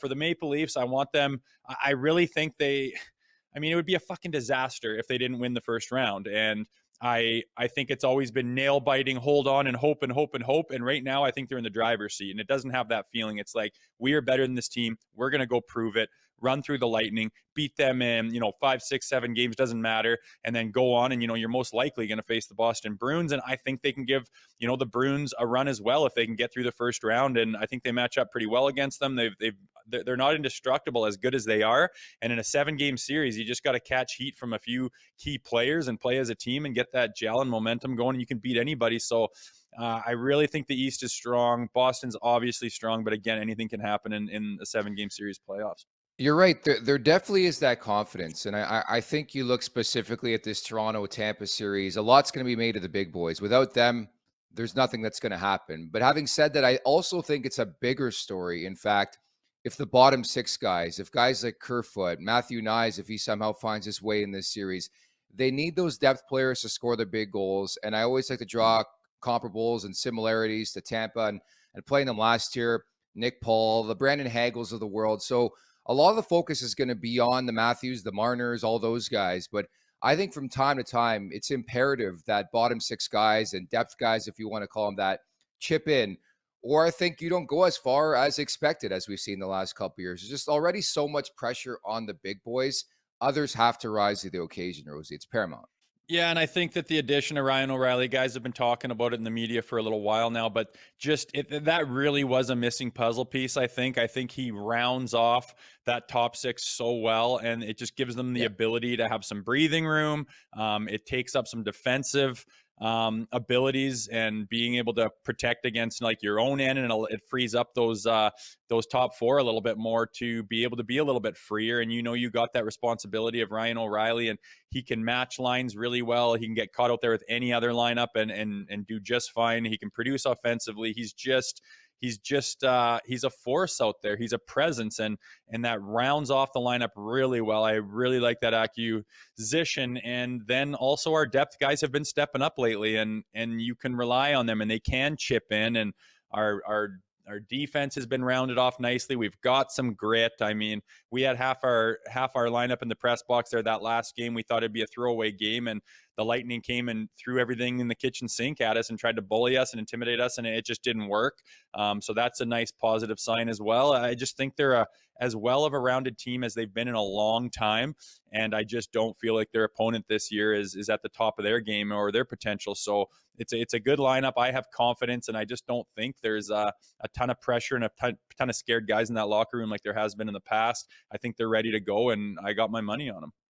for the Maple Leafs, I want them. I really think they. I mean, it would be a fucking disaster if they didn't win the first round. And I think it's always been nail biting, hold on and hope and hope and hope. And right now, I think they're in the driver's seat, and it doesn't have that feeling. It's like we are better than this team. We're gonna go prove it. Run through the Lightning, beat them in 5, 6, 7 games, doesn't matter, and then go on. And you're most likely going to face the Boston Bruins, and I think they can give the Bruins a run as well if they can get through the first round. And I think they match up pretty well against them. They're not indestructible as good as they are. And in a 7-game series, you just got to catch heat from a few key players and play as a team and get that gel and momentum going, and you can beat anybody. So I really think the East is strong. Boston's obviously strong, but again, anything can happen in a 7-game series playoffs. You're right. There definitely is that confidence. And I think you look specifically at this Toronto Tampa series, a lot's going to be made of the big boys. Without them, there's nothing that's going to happen. But having said that, I also think it's a bigger story. In fact, if the bottom six guys, if guys like Kerfoot, Matthew Nyes, if he somehow finds his way in this series, they need those depth players to score the big goals. And I always like to draw comparables and similarities to Tampa and playing them last year, Nick Paul, the Brandon Hagels of the world. So a lot of the focus is going to be on the Matthews, the Marners, all those guys. But I think from time to time, it's imperative that bottom six guys and depth guys, if you want to call them that, chip in. Or I think you don't go as far as expected, as we've seen the last couple of years. There's just already so much pressure on the big boys. Others have to rise to the occasion, Rosie. It's paramount. Yeah, and I think that the addition of Ryan O'Reilly, guys have been talking about it in the media for a little while now, but that really was a missing puzzle piece. I think he rounds off that top six so well, and it just gives them the Yeah. ability to have some breathing room. It takes up some defensive abilities and being able to protect against like your own end, and it frees up those top four a little bit more to be able to be a little bit freer. And you got that responsibility of Ryan O'Reilly, and he can match lines really well. He can get caught out there with any other lineup and do just fine. He can produce offensively. He's a force out there. He's a presence, and that rounds off the lineup really well. I really like that acquisition. And then also our depth guys have been stepping up lately, and you can rely on them, and they can chip in. And our defense has been rounded off nicely. We've got some grit. I mean, we had half our lineup in the press box there that last game. We thought it'd be a throwaway game, and the Lightning came and threw everything in the kitchen sink at us and tried to bully us and intimidate us, and it just didn't work. So that's a nice positive sign as well. I just think they're as well of a rounded team as they've been in a long time, and I just don't feel like their opponent this year is at the top of their game or their potential. So it's a good lineup. I have confidence, and I just don't think there's a ton of pressure and a ton of scared guys in that locker room like there has been in the past. I think they're ready to go, and I got my money on them.